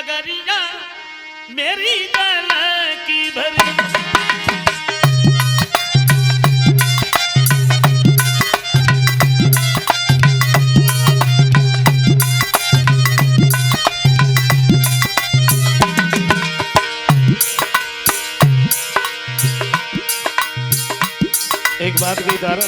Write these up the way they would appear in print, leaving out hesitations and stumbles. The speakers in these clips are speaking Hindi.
गगरिया मेरी गल की भरी। एक बात की तारा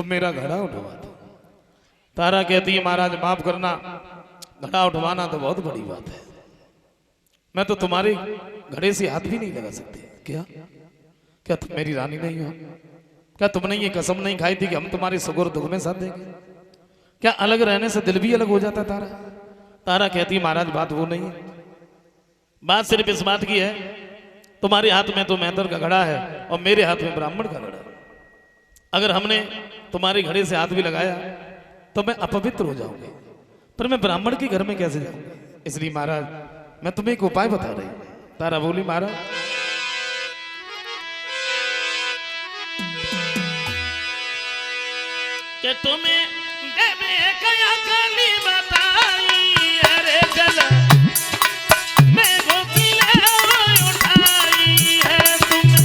मेरा घड़ा उठवा दो। तारा कहती है महाराज माफ करना, घड़ा उठवाना तो बहुत बड़ी बात है, मैं तो तुम्हारे घड़े से हाथ भी नहीं लगा सकती। क्या क्या तुम मेरी रानी नहीं हो? क्या तुमने ये कसम नहीं खाई थी कि हम तुम्हारे सुगुर दुख में साथ देंगे? क्या अलग रहने से दिल भी अलग हो जाता? तारा तारा कहती है महाराज बात वो नहीं है, बात सिर्फ इस बात की है तुम्हारे हाथ में तो मैतर का घड़ा है और मेरे हाथ में ब्राह्मण का घड़ा। अगर हमने तुम्हारे घड़े से हाथ भी लगाया तो मैं अपवित्र हो जाऊंगी, पर मैं ब्राह्मण के घर में कैसे जाऊंगी? इसलिए महाराज मैं तुम्हें एक उपाय बता रही हूं। तारा बोली महाराज कि तुम्हें कया कली बताई अरे जल मैं उठाई है तुम।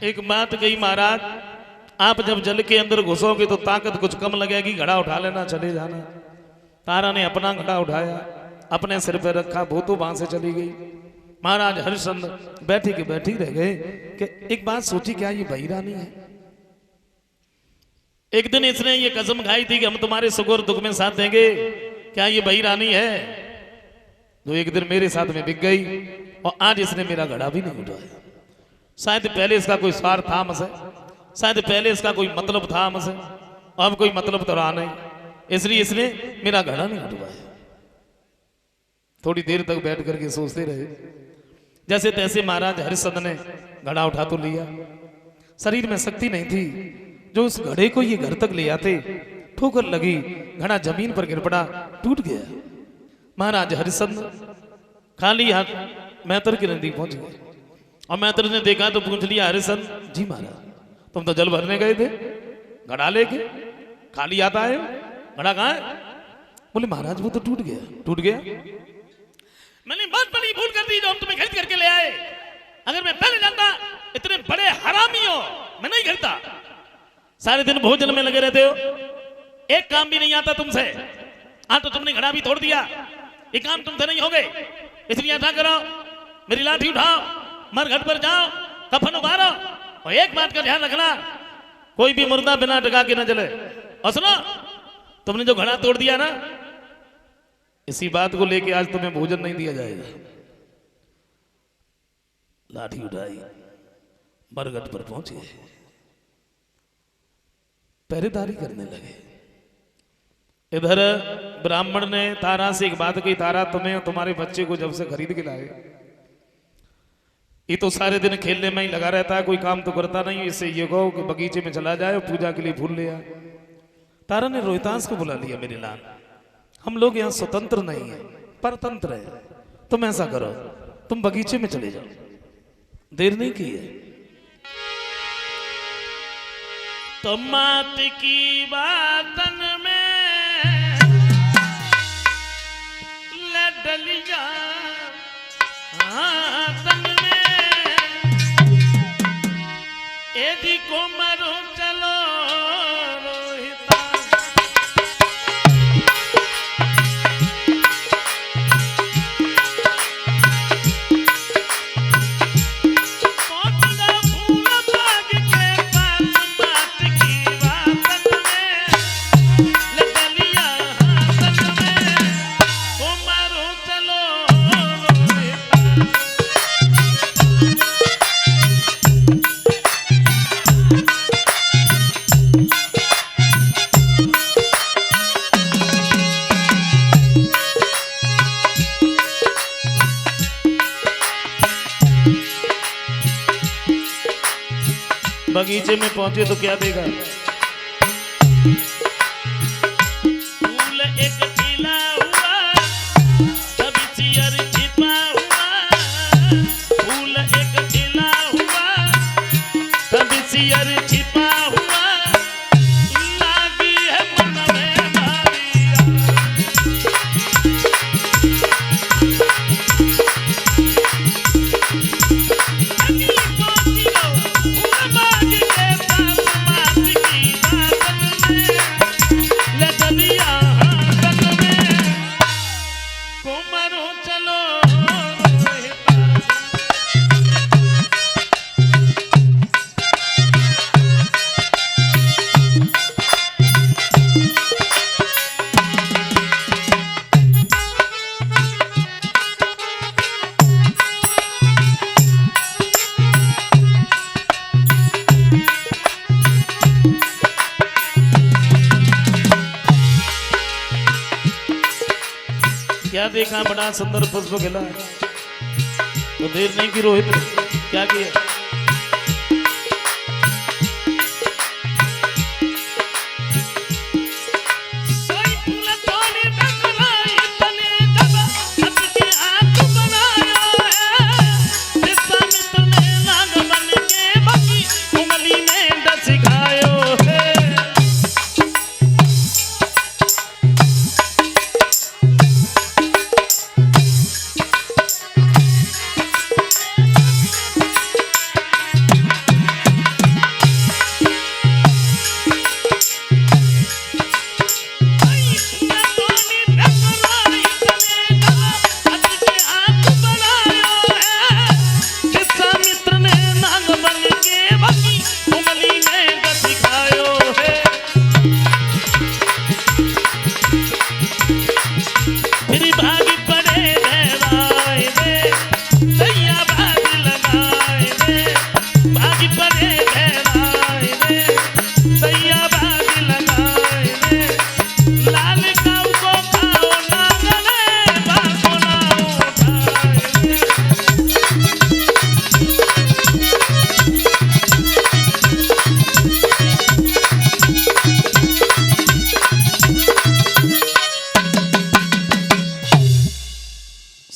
एक बात कही महाराज, आप जब जल के अंदर घुसोगे तो ताकत कुछ कम लगेगी, घड़ा उठा लेना चले जाना। तारा ने अपना घड़ा उठाया, अपने सिर पर रखा, भूतों वहां से चली गई। महाराज हरिश्चंद्र बैठी के बैठी रह गए कि एक बात सोची, क्या ये बहिरानी है? एक दिन इसने ये कसम खाई थी कि हम तुम्हारे सुगुर दुख में साथ देंगे, क्या ये बहिरानी है? जो एक दिन मेरे साथ में बिक गई और आज इसने मेरा घड़ा भी नहीं उठाया। शायद पहले इसका कोई स्वार्थ था हमसे, शायद पहले इसका कोई मतलब था हमसे, अब कोई मतलब तो रहा नहीं, इसलिए इसने मेरा घड़ा नहीं उठवाया। थोड़ी देर तक बैठ करके सोचते रहे। जैसे तैसे महाराज हरिश्चंद्र ने घड़ा उठा तो लिया, शरीर में शक्ति नहीं थी जो उस घड़े को ये घर तक ले आते। ठोकर लगी, घड़ा जमीन पर गिर पड़ा, टूट गया। महाराज हरिश्चंद्र खाली हाथ मैतर की नदी पहुंच गए और मैत्र ने देखा तो पूछ लिया हरिश्चंद्र जी महाराज तुम तो जल भरने गए थे, घड़ा लेके खाली आता है, घड़ा कहाँ है? बोले महाराज वो तो टूट गया। टूट गया? मैंने बहुत बड़ी भूल कर दी जो हम तुम्हें खरीद करके ले आए। अगर मैं पहले जानता इतने बड़े हरामी हो मैं नहीं खरीदता। सारे दिन भोजन में लगे रहते हो, एक काम भी नहीं आता तुमसे। आज तो तुमने घड़ा भी तोड़ दिया, ये काम तुमसे नहीं हो गए, इसलिए ऐसा करो मेरी लाठी उठाओ, मरघट पर जाओ, कफन उतारो और एक बात का ध्यान रखना, कोई भी मुर्दा बिना टका के न जले। और सुनो तुमने जो घड़ा तोड़ दिया ना, इसी बात को लेके आज तुम्हें भोजन नहीं दिया जाएगा। लाठी उठाई, मरघट पर पहुंचे, पहरेदारी करने लगे। इधर ब्राह्मण ने तारा से एक बात कही, तारा तुम्हें और तुम्हारे बच्चे को जब से खरीद के लाए, ये तो सारे दिन खेलने में ही लगा रहता है, कोई काम तो करता नहीं। इससे ये कहो कि बगीचे में चला जाए और पूजा के लिए फूल ले आए। तारा ने रोहितांश को बुला लिया, मेरे लाल हम लोग यहाँ स्वतंत्र नहीं है, परतंत्र है, तुम ऐसा करो तुम बगीचे में चले जाओ। देर नहीं की है तो मात की बातन में डलिया एजी को मरो चलो रोहिता पहुंचना फूल बाग के पास बात की बात में लडलिया हाथ में को मरो चलो रोहिता बगीचे में पहुंचे तो क्या देगा फूल एक खिला हुआ तभी चियर छिपा हुआ फूल एक खिला हुआ तभी चियर छिपा हुआ लागी है मन में भारिया क्या देखा बड़ा सुंदर पुष्प खिला तो देर नहीं की रोहित क्या किया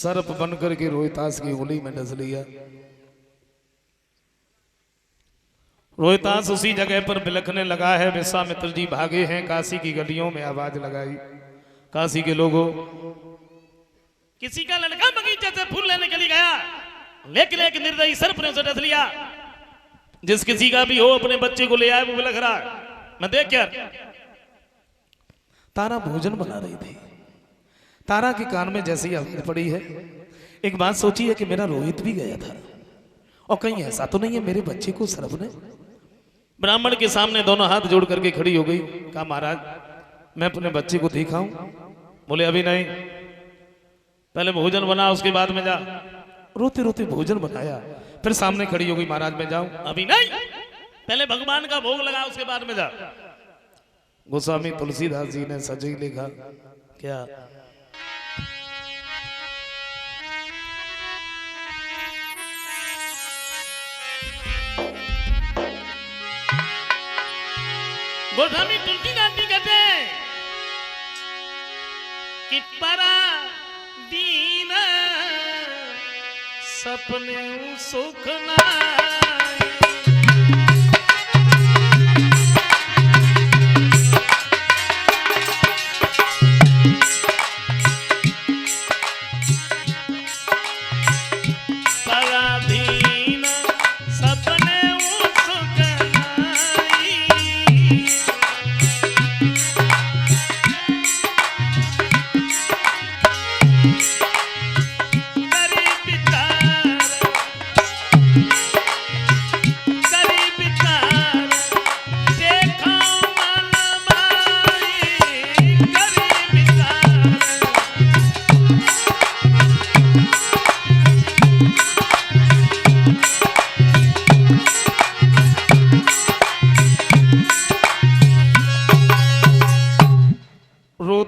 सर्प बनकर के रोहितास की उंगली में डस लिया। रोहितास उसी जगह पर बिलखने लगा है। विश्वामित्र जी भागे हैं, काशी की गलियों में आवाज लगाई, काशी के लोगों, किसी का लड़का बगीचे से फूल लेने के लिए गया, लेकिन एक निर्दयी सर्प ने उसे डस लिया। जिस किसी का भी हो अपने बच्चे को ले आए, वो बिलख रहा है। मैं देख क्या, तारा भोजन बना रही थी। तारा के कान में जैसी आवाज पड़ी है, एक बात सोची है कि मेरा रोहित भी गया था, और कहीं ऐसा तो नहीं है मेरे बच्चे को सर्प ने। ब्राह्मण के सामने दोनों हाथ जोड़ करके खड़ी हो गई। कहा महाराज मैं अपने बच्चे को देखा हूं। बोले अभी नहीं, पहले भोजन बना उसके बाद में जा। रोते रोते भोजन बनाया, फिर सामने खड़ी हो गई, महाराज मैं जाऊं? अभी नहीं, पहले भगवान का भोग लगा उसके बाद में जा। गोस्वामी तुलसीदास जी ने सजी लिखा क्या, गोस्वामी तुलसीदास जी कहते हैं कि परा दीन सपने सुख नाय, पराधीन सपने सुख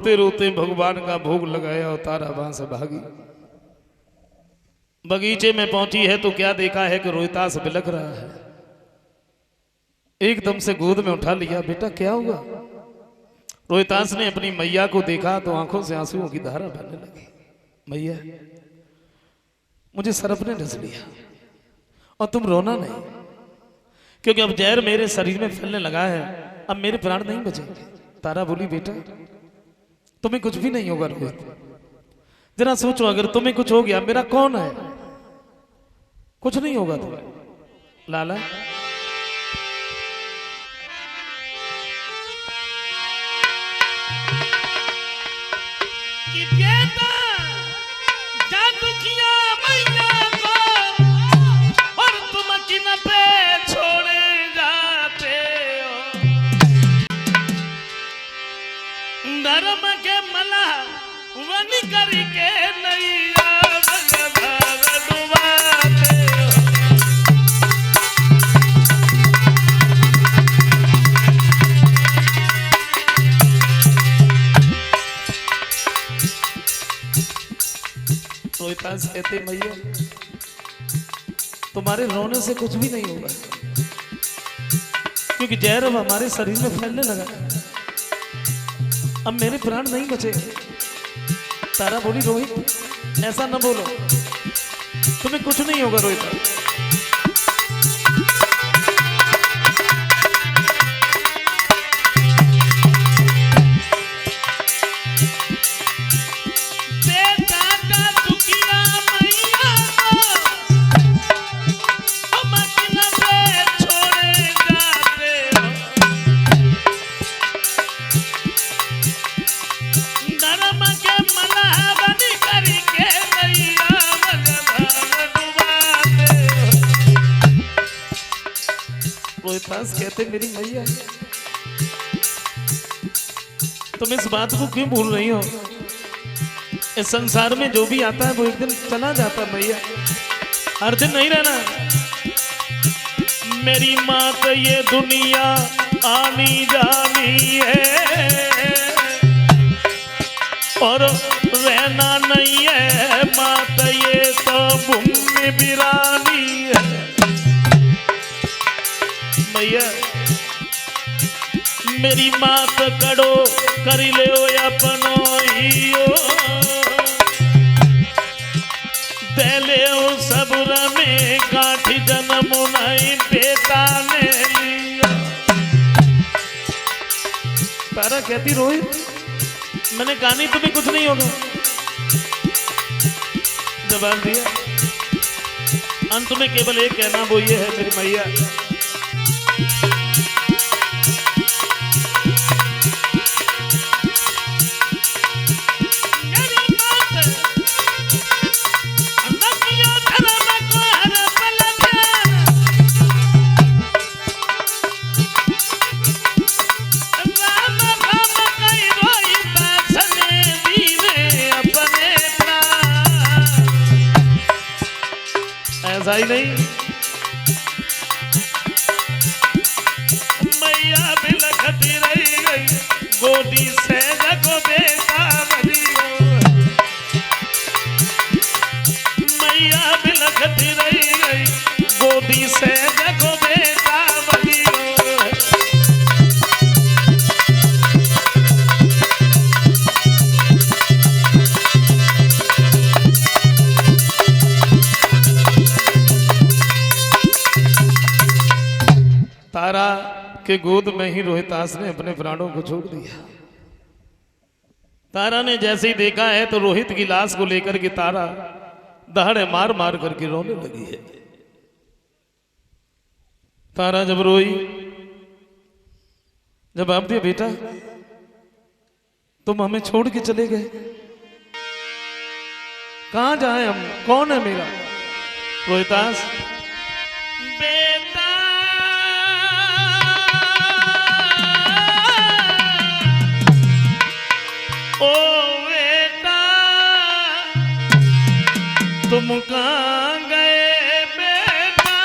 रोते रोते भगवान का भोग लगाया और तारा वहां से भागी। बगीचे में पहुंची है तो क्या देखा है कि रोहितास बिलख रहा है। एकदम से गोद में उठा लिया। बेटा क्या हुआ? रोहितास ने अपनी मैया को देखा तो आंखों से आंसुओं की धारा बहने लगी। मैया, मुझे सरप ने डस लिया और तुम रोना नहीं, क्योंकि अब जहर मेरे शरीर में फैलने लगा है, अब मेरे प्राण नहीं बचेंगे। तारा बोली, बेटा तुम्हें कुछ भी नहीं होगा रोहित, जरा सोचो, अगर तुम्हें कुछ हो गया मेरा कौन है? कुछ नहीं होगा तुम्हें। लाला कि बेटा जादू किया मैया को और तुम किन पे छोड़े जाते हो। धर्म के मला वन करके नैया भगवान डुबाते हो। रोहितास कहते, मैया तुम्हारे रोने से कुछ भी नहीं होगा, क्योंकि जहर अब हमारे शरीर में फैलने लगा, अब मेरे प्राण नहीं बचेंगे। तारा बोली, रोहित ऐसा न बोलो, तुम्हें कुछ नहीं होगा रोहित। रोहितास कहते, मेरी मैया तुम इस बात को क्यों भूल रही हो? इस संसार में जो भी आता है वो एक दिन चला जाता है मैया, हर दिन नहीं रहना। मेरी माँ तो ये दुनिया आनी जानी है और रहना नहीं है। माँ तो ये तो भूमि बिरानी है। मैया मेरी माँ तो कड़ो कर ले अपनो हियो, दे सबुर में काठी जन्म नहीं बेटा ने लिया। तारा कहती, रोहित मैंने कहा नहीं तुम्हें कुछ नहीं होगा। जवाब दिया, अंत में केवल एक कहना, वो ये है मेरी मैया, ऐसा ही नहीं। मैया बिलखती रही गई, गोदी से जगो बेटा बलियो। मैया बिलखती रही गई, गोदी से जगो बेटा बलियो। तारा के गोद में ही रोहितास ने अपने प्राणों को छोड़ दिया। तारा ने जैसे ही देखा है तो रोहित की लाश को लेकर के तारा दहाड़े मार मार करके रोने लगी है। तारा जब रोई, जवाब दिया, बेटा तुम हमें छोड़ के चले गए, कहां जाए हम, कौन है मेरा? रोहितास, बेटा ओ बेटा तुम कहां गए बेटा?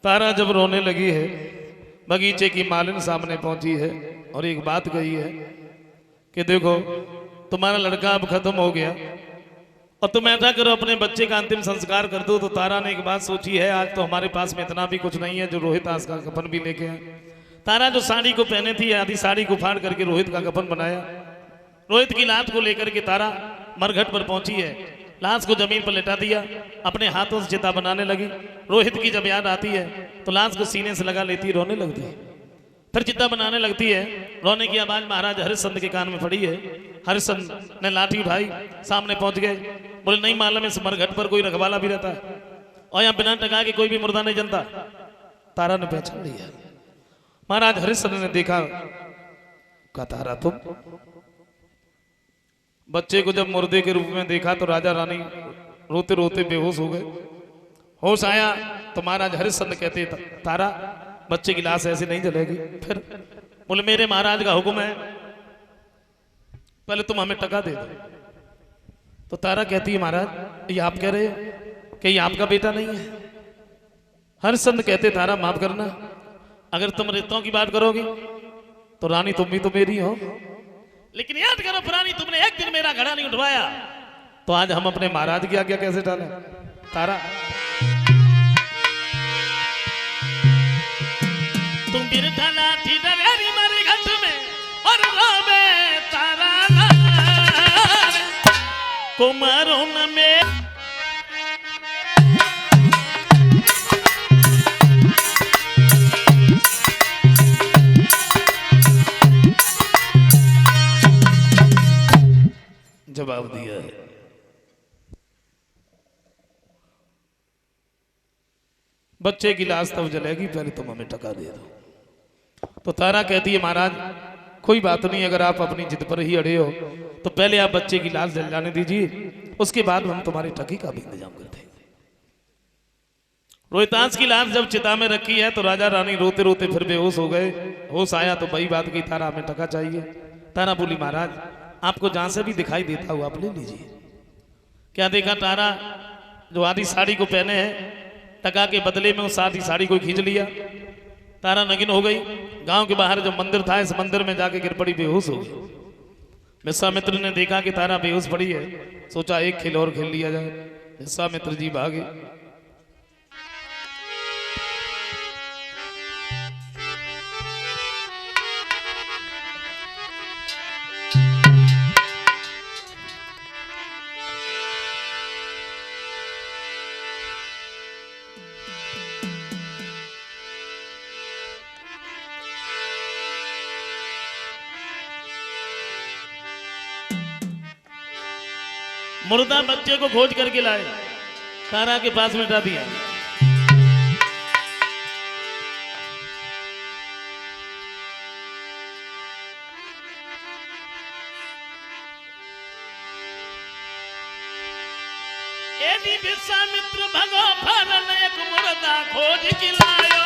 तारा जब रोने लगी है, बगीचे की मालिन सामने पहुंची है और एक बात कही है कि देखो तुम्हारा लड़का अब खत्म हो गया और तुम ऐसा करो अपने बच्चे का अंतिम संस्कार कर दो। तो तारा ने एक बात सोची है, आज तो हमारे पास में इतना भी कुछ नहीं है जो रोहित आज का कफन भी लेके आए। तारा जो साड़ी को पहने थी आधी साड़ी को फाड़ करके रोहित का कफन बनाया। रोहित की लाश को लेकर के तारा मरघट पर पहुंची है, लाश को जमीन पर लेटा दिया, अपने हाथों से चिता बनाने लगी। रोहित की जब याद आती है तो लाश को सीने से लगा लेती, रोने लगती है, फिर चिता बनाने लगती है। रोने की आवाज महाराज हरिश्चंद्र के कान में पड़ी है। हरिश्चंद्र ने लाठी उठाई, सामने पहुंच गए, बोले नहीं मालूम इस मरघट पर कोई रखवाला भी रहता है और यहाँ बिना टका के कोई भी मुर्दा नहीं जनता। तारा ने पहचान लिया। महाराज हरिश्चंद्र ने देखा, कहा तारा तुम? बच्चे को जब मुर्दे के रूप में देखा तो राजा रानी रोते रोते बेहोश हो गए। होश आया तो महाराज हरिश्चंद्र कहते तारा बच्चे की लाश ऐसे नहीं जलेगी। फिर बोले मेरे महाराज का हुक्म है, पहले तुम हमें टका दे दो। तो तारा कहती है महाराज ये आप कह रहे हो कि ये आपका बेटा नहीं है? हरिश्चंद्र कहते तारा माफ करना, अगर तुम रिश्तों की बात करोगी तो रानी तुम भी तो मेरी हो, लेकिन याद करो पुरानी तुमने एक दिन मेरा घड़ा नहीं उठवाया तो आज हम अपने महाराज की आज्ञा कैसे टालें? तारा तुम बिरथा लाठी डरेरी मारी घट में और रोवे तारा कुमारों में जवाब दिया है। बच्चे की लाश तब जलेगी, पहले तुम हमें टका दे दो। तो तारा कहती है महाराज कोई बात नहीं, अगर आप अपनी जिद पर ही अड़े हो तो पहले आप बच्चे की लाश जल जाने दीजिए, उसके बाद हम तुम्हारे टकी का भी इंतजाम कर देंगे। रोहितांश की लाश जब चिता में रखी है तो राजा रानी रोते रोते फिर बेहोश हो गए। होश आया तो वही बात की, तारा हमें टका चाहिए। तारा बोली महाराज आपको जहां से भी दिखाई देता हुआ आप ले लीजिए। क्या देखा तारा, जो आधी साड़ी को पहने हैं टका के बदले में उस आधी साड़ी को खींच लिया। तारा नगिन हो गई। गांव के बाहर जो मंदिर था इस मंदिर में जाके गिर पड़ी, बेहोश हो गई। विश्वामित्र ने देखा कि तारा बेहोश पड़ी है, सोचा एक खेल और खेल लिया जाए। विश्वामित्र जी भागे। मुर्दा बच्चे को खोज करके लाए, तारा के पास में डाल दिया। एदी विश्वामित्र भगो फरन एक मुर्दा खोज के लायो।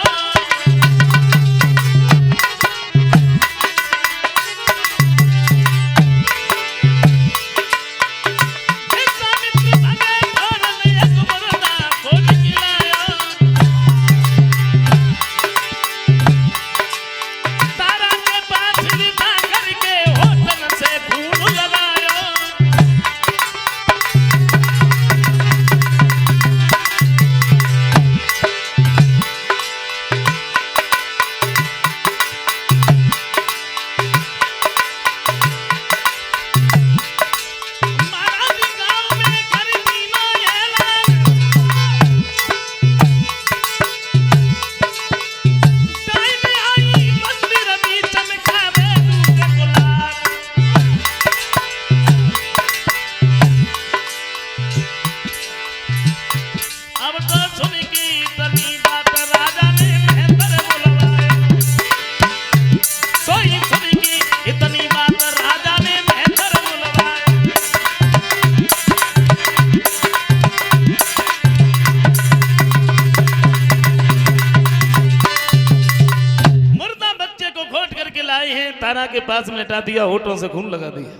तारा के पास में लेटा दिया, होठों से खून लगा दिया।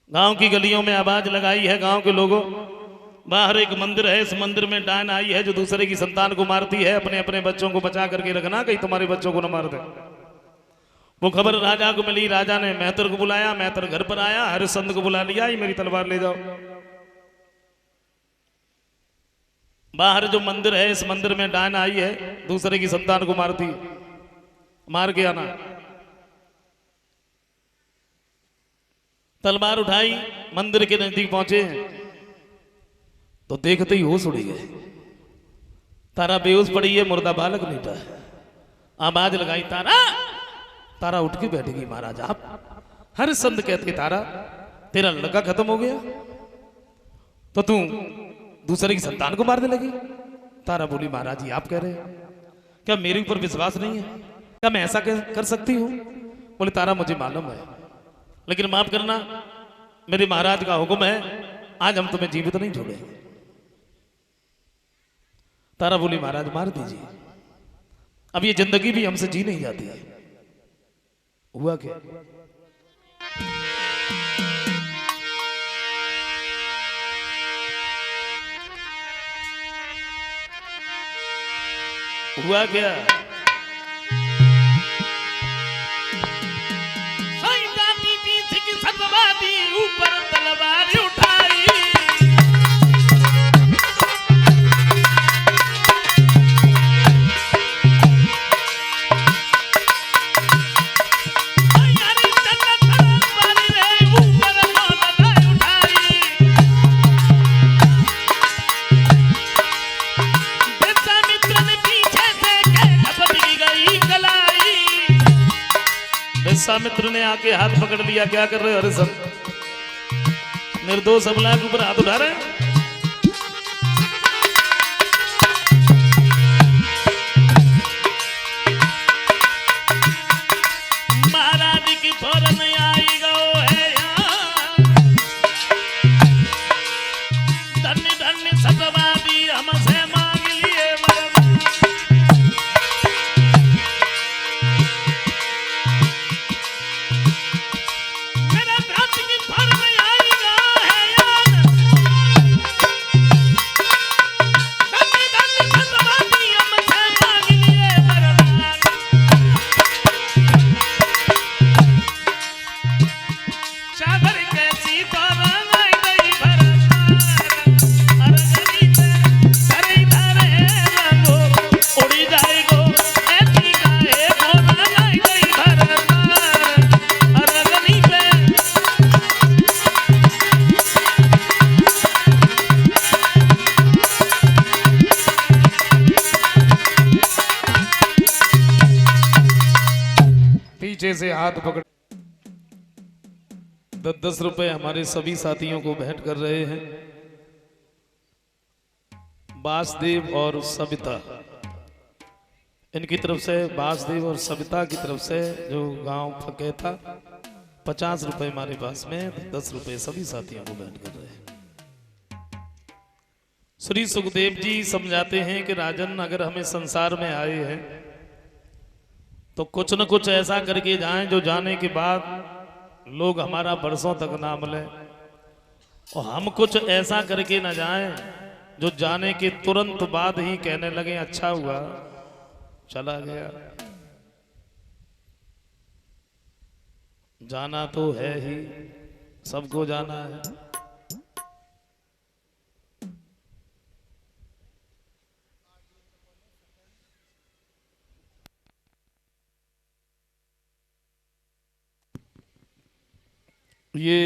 गांव की गलियों में आवाज लगाई है गांव के लोगों, बाहर एक मंदिर है, इस मंदिर में डायन आई है जो दूसरे की संतान को मारती है। अपने अपने बच्चों को बचा करके रखना, कहीं तुम्हारे बच्चों को न मार दे। वो खबर राजा को मिली, राजा ने मेहतर को बुलाया, मेहतर घर पर आया, हरिश्चंद को बुला लिया, ये मेरी तलवार ले जाओ। बाहर जो मंदिर है, इस मंदिर में डायन आई है, दूसरे की संतान को मारती, मार के आना। तलवार उठाई, मंदिर के नजदीक पहुंचे तो देखते ही होश उड़ी गए। तारा बेहोश पड़ी है, मुर्दा बालक लेटा है। आवाज लगाई, तारा। तारा उठ के बैठेगी, महाराज आप। हरिश्चंद कहते, तारा तेरा लड़का खत्म हो गया तो तू दूसरे की संतान को मारने लगी। तारा बोली, महाराज जी आप कह रहे हैं, क्या मेरे ऊपर विश्वास नहीं है? क्या मैं ऐसा कर सकती हूं? बोले, तारा मुझे मालूम है, लेकिन माफ करना, मेरे महाराज का हुक्म है, आज हम तुम्हें जीवित नहीं छोड़ेंगे। तारा बोली, महाराज मार दीजिए, अब ये जिंदगी भी हमसे जी नहीं जाती है। हुआ क्या? हुआ क्या? ऊपर तलवार उठाई, विश्वामित्र ने आके हाथ पकड़ लिया। क्या कर रहे हो हरिश्चंद? निर्दोष अबला के ऊपर हाथ उठा रहे हैं। महाराज की फौरन आई गो है, धन्य धन्य सतवादी हमसे मांग लिए वरदान। मेरा भ्रात की फौरन आई गो है, धन्य धन्य सतवादी हमसे मांग लिए वरदान। चादर कैसी फौरन आई गई भरतार, अरगनी पे करे धारे रंगो, उड़ी जाएगो ऐसी गाए फौरन आई गई भरतार, अरगनी पे। पीछे से हाथ पकड़ 10-10 रुपए हमारे सभी साथियों को भेंट कर रहे हैं। वासुदेव और सविता, इनकी तरफ से, वासुदेव और सविता की तरफ से, जो गांव फके था, 50 रुपए हमारे पास में, 10 रुपए सभी साथियों को भेंट कर रहे हैं। श्री सुखदेव जी समझाते हैं कि राजन, अगर हमें संसार में आए हैं तो कुछ न कुछ ऐसा करके जाएं जो जाने के बाद लोग हमारा बरसों तक नाम लें, और हम कुछ ऐसा करके न जाएं जो जाने के तुरंत बाद ही कहने लगे अच्छा हुआ चला गया। जाना तो है ही, सबको जाना है। ये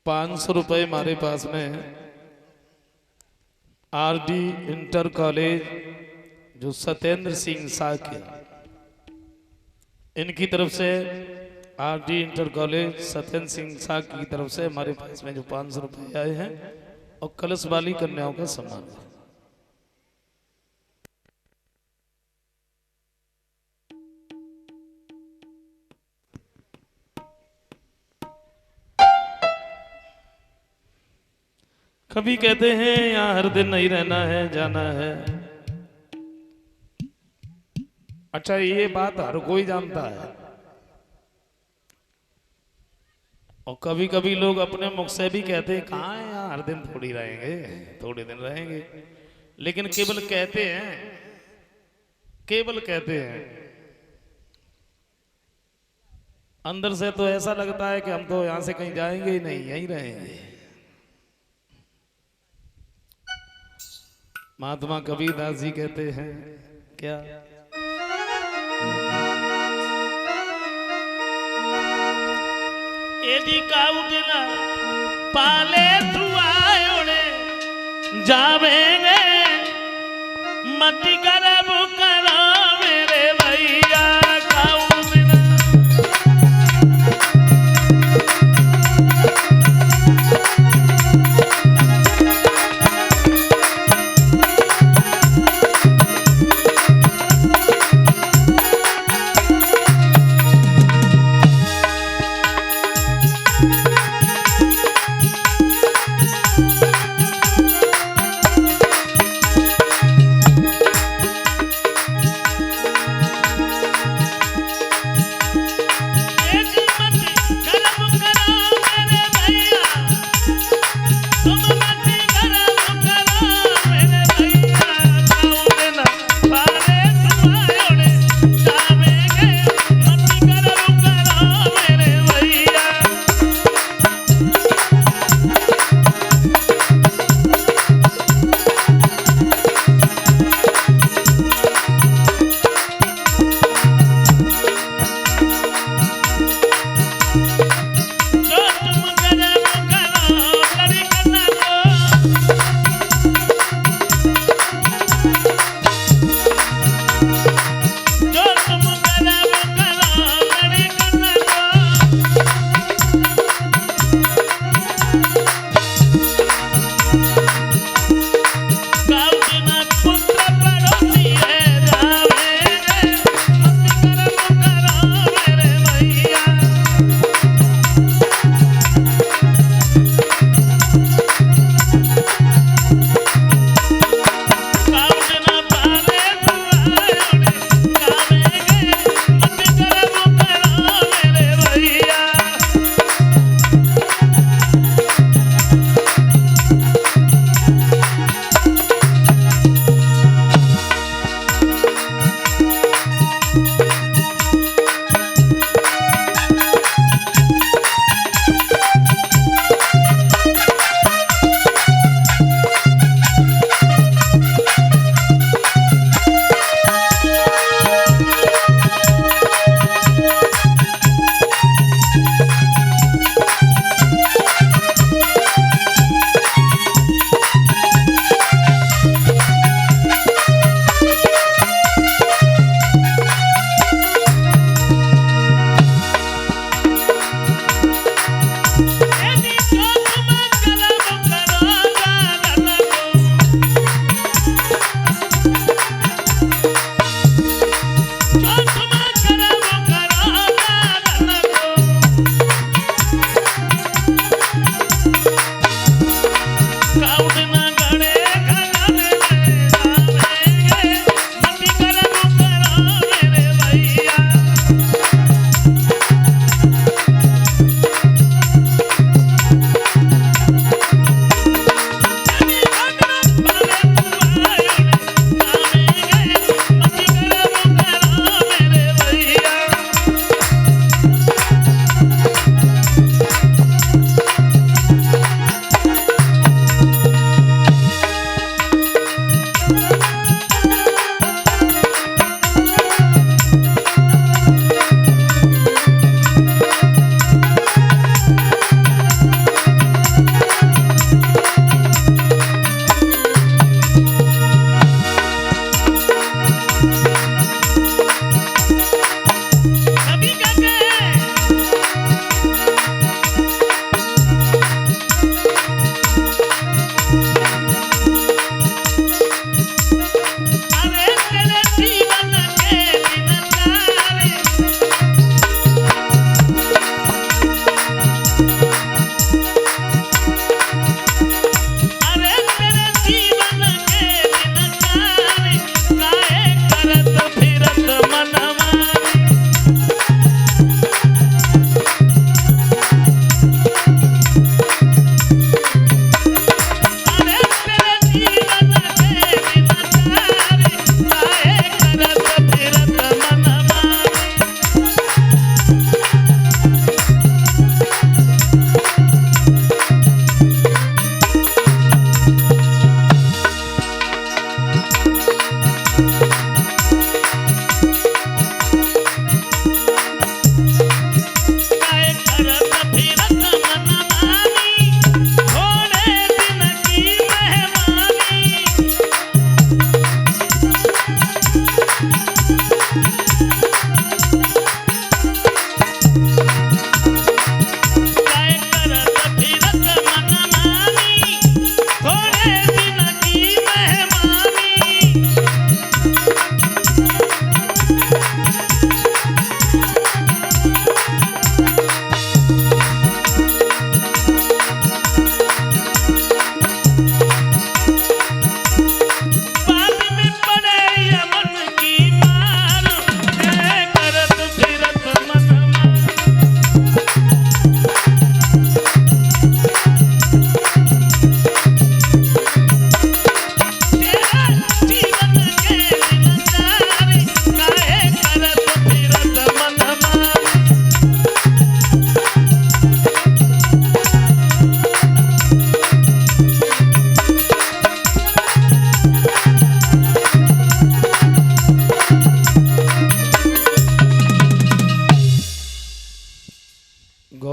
500 रुपए हमारे पास में है। आरडी इंटर कॉलेज जो सत्येंद्र सिंह साके, इनकी तरफ से, RD inter college Satyendra Singh साके की तरफ से हमारे पास में जो 500 रुपए आए हैं, और कलश वाली कन्याओं का सम्मान है। कभी कहते हैं यहाँ हर दिन नहीं रहना है, जाना है। अच्छा, ये बात हर कोई जानता है, और कभी कभी लोग अपने मुख से भी कहते हैं कहाँ है यहाँ, हर दिन थोड़ी रहेंगे, थोड़े दिन रहेंगे, लेकिन केवल कहते हैं, केवल कहते हैं। अंदर से तो ऐसा लगता है कि हम तो यहां से कहीं जाएंगे ही नहीं, यहीं रहेंगे। महात्मा कबीरदास जी कहते हैं क्या, एदी काउडना पाले दुआयोड़े जावेंगे मत करब करो मेरे भैया काउडना।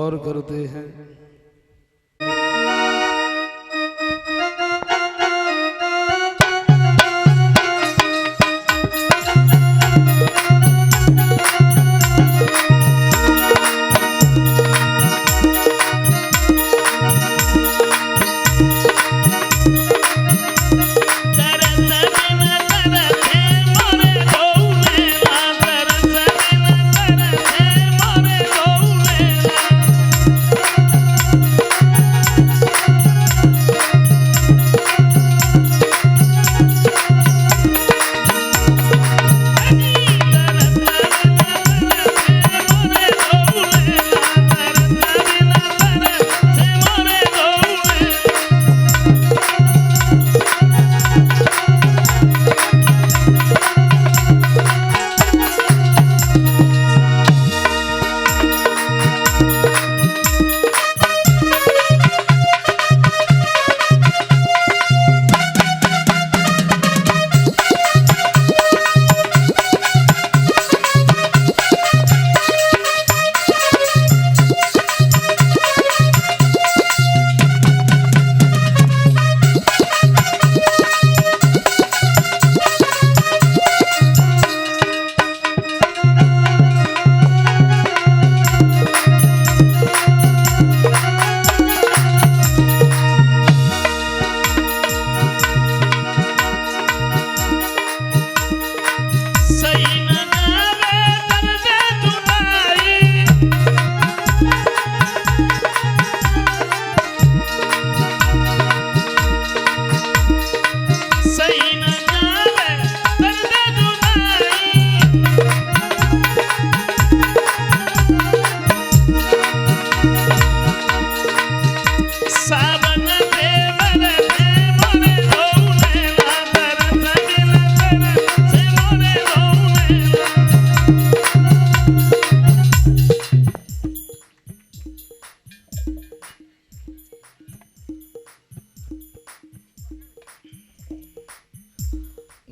गौर करते हैं।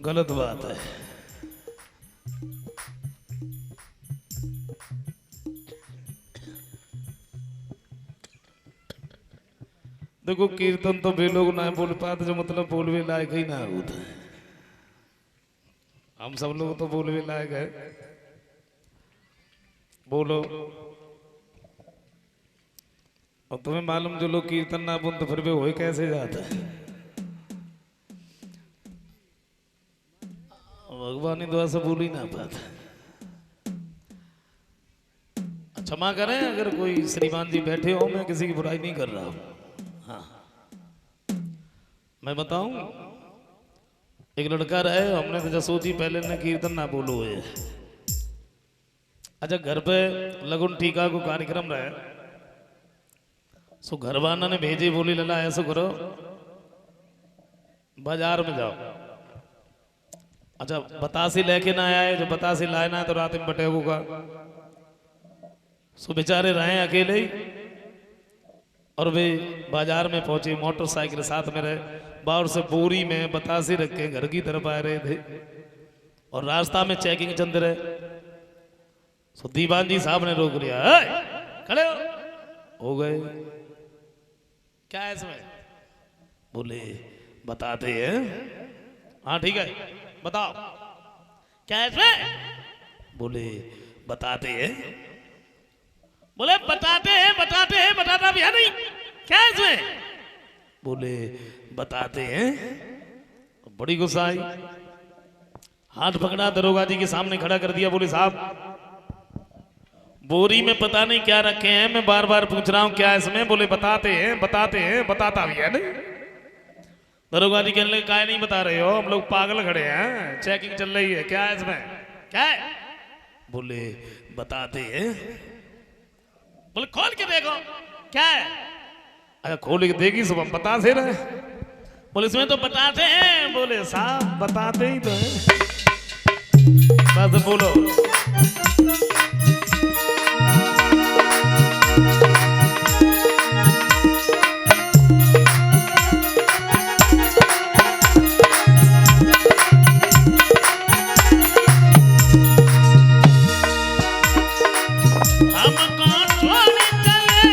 गलत बात है। देखो कीर्तन तो वे लोग ना बोल पाते जो मतलब बोलवे लायक ही ना होता है। हम सब लोग तो बोलवे लायक है। बोलो। और तुम्हें मालूम जो लोग कीर्तन ना बोल तो फिर भी हो कैसे जाता है। भगवान की दुआ से बोल ही ना पाता। क्षमा करें अगर कोई श्रीमान जी बैठे हो, मैं किसी की बुराई नहीं कर रहा हूं। हाँ मैं बताऊं, एक लड़का रहे, हमने तो सोची पहले ने कीर्तन ना बोलो है। अच्छा घर पे लगुन टीका को कार्यक्रम रहे, सो घर वाला ने भेजे, बोली लला ऐसा करो बाजार में जाओ। अच्छा बतासी लेके ना आए, जो बतासी लाए ना तो रात में बटेगो का। सो बेचारे रहे अकेले ही, और वे बाजार में पहुंचे, मोटरसाइकिल साथ में रहे, बाहर से बोरी में बतासी रख के घर की तरफ आ रहे थे, और रास्ता में चेकिंग चंद रहे। सो दीवान जी साहब ने रोक लिया, खड़े हो गए। क्या है इसमें? बोले बताते हैं। हाँ ठीक है बताओ क्या है इसमें? बोले बताते हैं। बोले बताते हैं बताता भी है नहीं, क्या है इसमें? बोले बताते हैं। बड़ी गुस्सा आई, हाथ पकड़ा, दरोगा जी के सामने खड़ा कर दिया। बोले साहब बोरी में पता नहीं क्या रखे हैं, मैं बार बार पूछ रहा हूं क्या है इसमें? बोले बताते हैं बताता भी है नहीं। दरोगा जी कहने लगे काय नहीं बता रहे हो, हम लोग पागल खड़े हैं, चेकिंग चल रही है, क्या है इसमें? क्या है? बोले बताते हैं। बोले खोल के देखो क्या है? अरे खोल के देखी सुबह बता से रहे। बोले इसमें तो बताते हैं। बोले साहब बताते ही तो है, बस बोलो। हमको छोड़ चले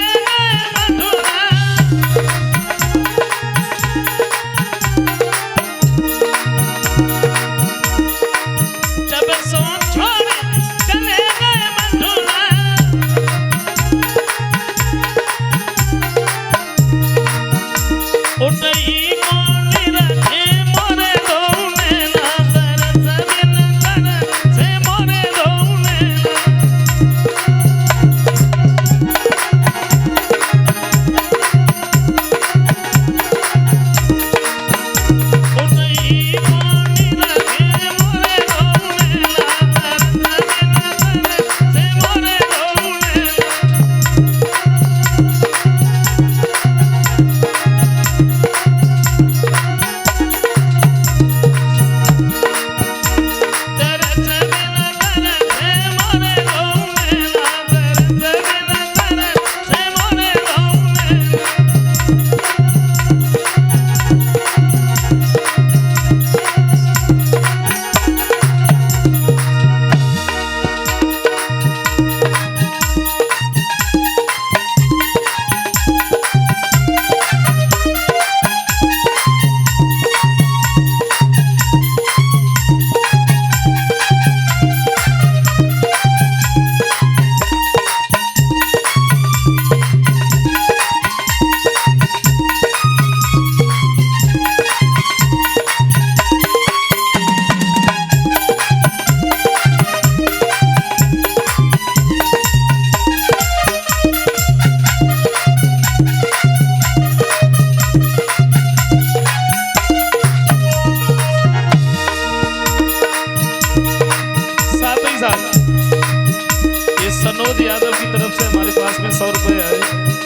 सनोज यादव की तरफ से हमारे पास में 100 रुपए है।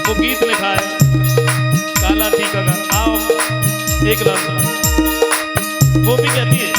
वो गीत लिखा है काला टीका का, आओ एक लाख सुना। वो भी कहती है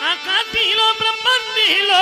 आका ढीलो ब्रह्मांड ढीलो